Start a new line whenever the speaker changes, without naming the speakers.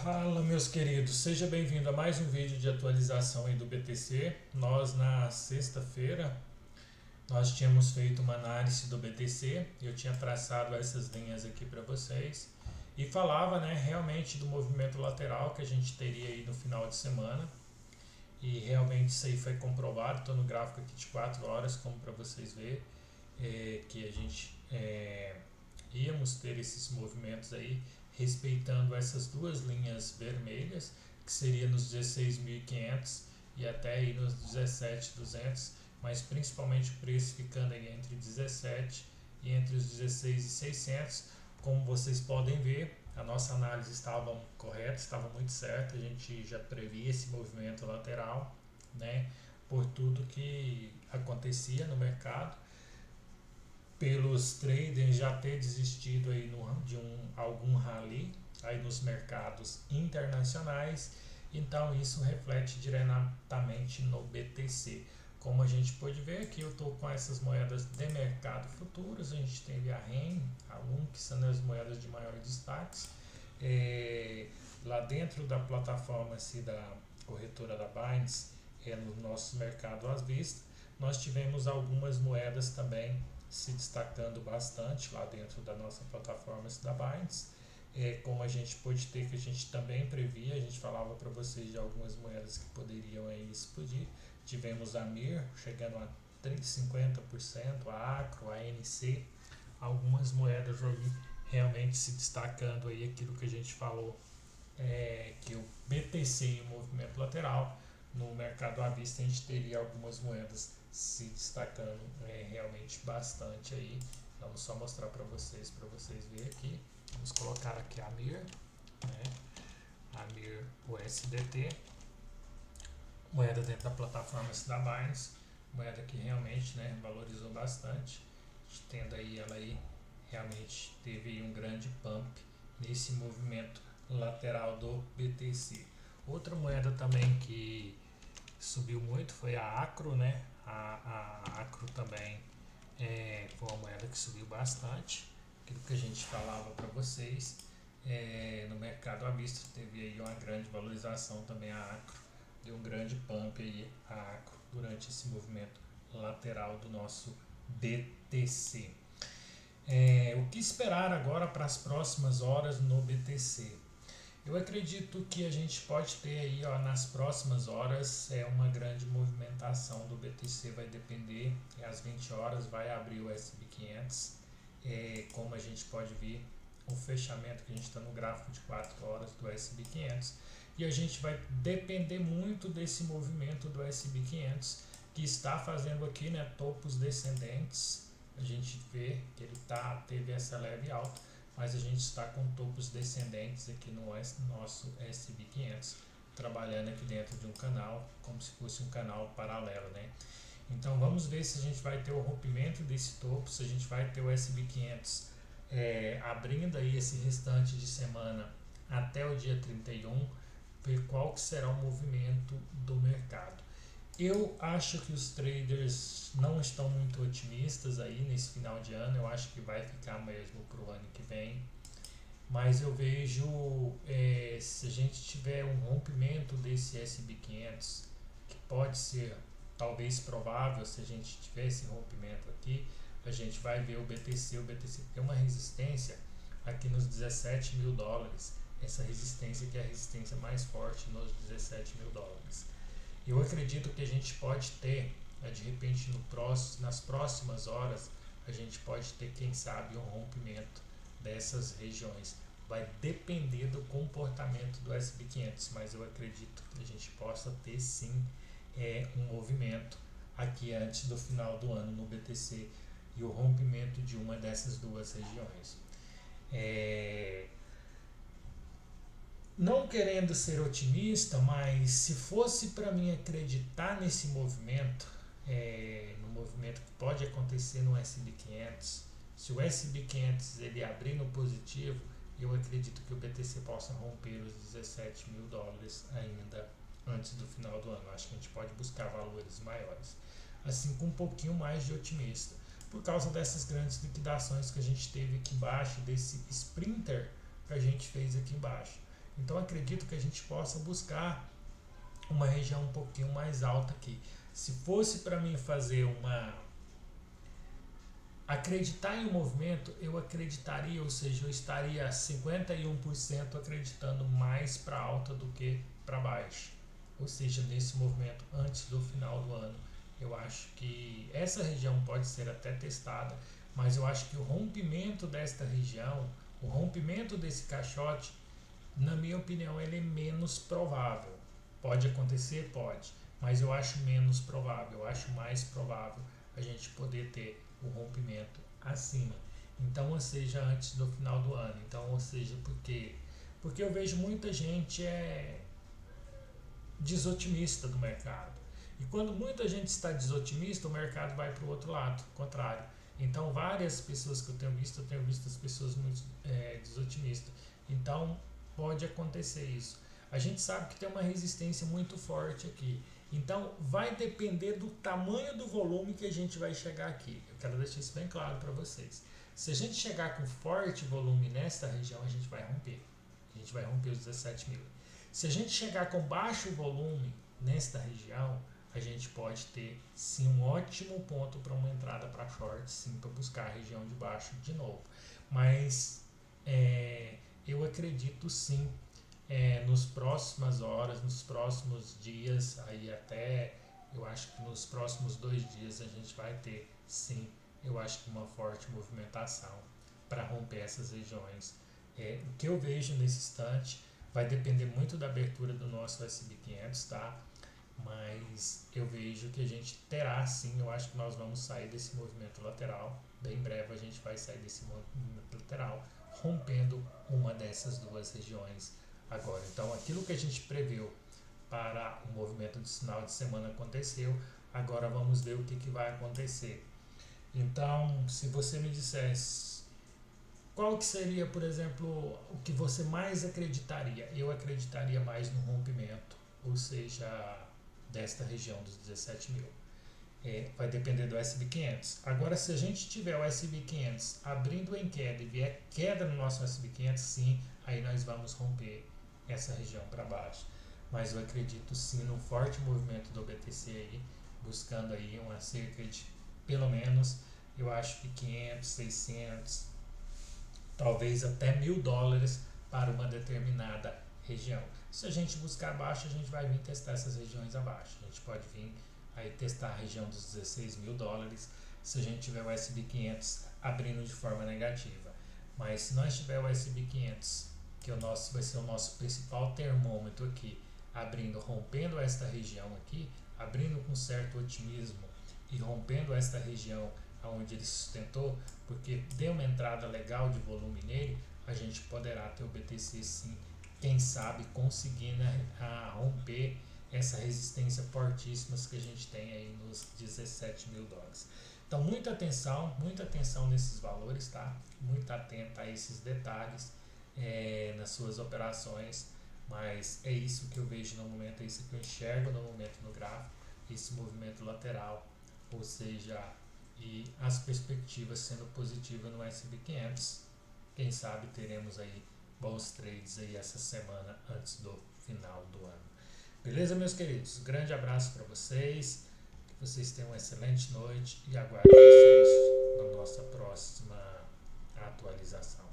Fala, meus queridos, seja bem-vindo a mais um vídeo de atualização aí do BTC. Nós na sexta-feira nós tínhamos feito uma análise do BTC, eu tinha traçado essas linhas aqui para vocês e falava, né, realmente do movimento lateral que a gente teria aí no final de semana. E realmente isso aí foi comprovado. Estou no gráfico aqui de 4 horas, como para vocês verem, que a gente íamos ter esses movimentos aí, respeitando essas duas linhas vermelhas, que seria nos 16.500 e até aí nos 17.200, mas principalmente o preço ficando aí entre 17 e entre os 16.600. Como vocês podem ver, a nossa análise estava correta, estava muito certa, a gente já previa esse movimento lateral, né, por tudo que acontecia no mercado, pelos traders já ter desistido aí de algum rally aí nos mercados internacionais. Então isso reflete diretamente no BTC. Como a gente pode ver aqui, eu estou com essas moedas de mercado futuros. A gente teve a REN, a LUN, que são as moedas de maior destaque. Lá dentro da plataforma da corretora da Binance, no nosso mercado às vistas, nós tivemos algumas moedas também se destacando bastante lá dentro da nossa plataforma da Binance. Como a gente pôde ter, que a gente também previa, a gente falava para vocês de algumas moedas que poderiam aí explodir. Tivemos a MIR chegando a 50%, a Acro, a ANC, algumas moedas ali realmente se destacando aí, aquilo que a gente falou, que o BTC em movimento lateral, no mercado à vista a gente teria algumas moedas se destacando realmente bastante aí. Vamos só mostrar para vocês verem aqui. Vamos colocar aqui a MIR, né? A MIR USDT, moeda dentro da plataforma da Binance, moeda que realmente, né, valorizou bastante, tendo aí ela aí realmente teve um grande pump nesse movimento lateral do BTC. Outra moeda também que subiu muito foi a Acro, né? A Acro também foi uma moeda que subiu bastante, aquilo que a gente falava para vocês. No mercado à vista teve aí uma grande valorização também. A Acro deu um grande pump aí, a Acro, durante esse movimento lateral do nosso BTC. O que esperar agora para as próximas horas no BTC? Eu acredito que a gente pode ter aí, nas próximas horas, uma grande movimentação do BTC. Vai depender, às 20 horas vai abrir o S&P 500, como a gente pode ver o fechamento que a gente está no gráfico de 4 horas do S&P 500, e a gente vai depender muito desse movimento do S&P 500, que está fazendo aqui, né, topos descendentes. A gente vê que ele teve essa leve alta, mas a gente está com topos descendentes aqui no nosso S&P 500, trabalhando aqui dentro de um canal, como se fosse um canal paralelo, né? Então vamos ver se a gente vai ter o rompimento desse topo, se a gente vai ter o S&P 500 abrindo aí esse restante de semana até o dia 31, ver qual que será o movimento do mercado. Eu acho que os traders não estão muito otimistas aí nesse final de ano. Eu acho que vai ficar mesmo para o ano que vem. Mas eu vejo, se a gente tiver um rompimento desse S&P 500, que pode ser talvez provável, se a gente tiver esse rompimento aqui, a gente vai ver o BTC tem uma resistência aqui nos 17 mil dólares. Essa resistência que é a resistência mais forte nos 17 mil dólares. Eu acredito que a gente pode ter, de repente, nas próximas horas, a gente pode ter, quem sabe, um rompimento dessas regiões. Vai depender do comportamento do S&P 500, mas eu acredito que a gente possa ter sim um movimento aqui antes do final do ano no BTC e o rompimento de uma dessas duas regiões. Não querendo ser otimista, mas se fosse para mim acreditar nesse movimento, no movimento que pode acontecer no S&P 500, se o S&P 500 ele abrir no positivo, eu acredito que o BTC possa romper os 17 mil dólares ainda antes do final do ano. Acho que a gente pode buscar valores maiores, assim, com um pouquinho mais de otimista, por causa dessas grandes liquidações que a gente teve aqui embaixo, desse sprinter que a gente fez aqui embaixo. Então acredito que a gente possa buscar uma região um pouquinho mais alta aqui. Se fosse para mim fazer acreditar em um movimento, eu acreditaria, ou seja, eu estaria 51% acreditando mais para alta do que para baixo. Ou seja, nesse movimento antes do final do ano, eu acho que essa região pode ser até testada, mas eu acho que o rompimento desta região, o rompimento desse caixote, na minha opinião, ele é menos provável. Pode acontecer? Pode, mas eu acho menos provável, eu acho mais provável a gente poder ter o rompimento acima. Então, ou seja, antes do final do ano. Então, ou seja, porque eu vejo muita gente desotimista do mercado. E quando muita gente está desotimista, o mercado vai para o outro lado, contrário. Então, várias pessoas que eu tenho visto as pessoas muito desotimistas. Então, pode acontecer isso. A gente sabe que tem uma resistência muito forte aqui. Então, vai depender do tamanho do volume que a gente vai chegar aqui. Eu quero deixar isso bem claro para vocês. Se a gente chegar com forte volume nesta região, a gente vai romper. A gente vai romper os 17 mil. Se a gente chegar com baixo volume nesta região, a gente pode ter sim um ótimo ponto para uma entrada para short, sim, para buscar a região de baixo de novo. Mas eu acredito sim, nos próximas horas, nos próximos dias, aí até eu acho que nos próximos 2 dias a gente vai ter sim, eu acho que uma forte movimentação para romper essas regiões. O que eu vejo nesse instante vai depender muito da abertura do nosso S&P 500, tá? Mas eu vejo que a gente terá sim, eu acho que nós vamos sair desse movimento lateral, bem breve a gente vai sair desse movimento lateral, rompendo uma dessas duas regiões agora. Então aquilo que a gente previu para o movimento de final de semana aconteceu, agora vamos ver o que vai acontecer. Então, se você me dissesse qual que seria, por exemplo, o que você mais acreditaria, eu acreditaria mais no rompimento, ou seja, desta região dos 17 mil. Vai depender do S&P 500. Agora, se a gente tiver o S&P 500 abrindo em queda e vier queda no nosso S&P 500, sim, aí nós vamos romper essa região para baixo. Mas eu acredito sim no forte movimento do BTC aí, buscando aí uma cerca de, pelo menos, eu acho que 500, 600, talvez até $1.000 para uma determinada região. Se a gente buscar abaixo, a gente vai vir testar essas regiões abaixo. A gente pode vir aí testar a região dos $16.000 se a gente tiver o S&P 500 abrindo de forma negativa. Mas se nós tiver o S&P 500, que vai ser o nosso principal termômetro aqui, abrindo, rompendo esta região aqui, abrindo com certo otimismo e rompendo esta região onde ele sustentou, porque deu uma entrada legal de volume nele, a gente poderá ter o BTC sim, quem sabe conseguindo romper essa resistência fortíssima que a gente tem aí nos $17.000. Então muita atenção nesses valores, tá? Muito atento a esses detalhes nas suas operações, mas é isso que eu vejo no momento, é isso que eu enxergo no momento no gráfico, esse movimento lateral, ou seja, e as perspectivas sendo positivas no S&P 500. Quem sabe teremos aí bons trades aí essa semana antes do final do ano. Beleza, meus queridos? Grande abraço para vocês, que vocês tenham uma excelente noite e aguardo vocês na nossa próxima atualização.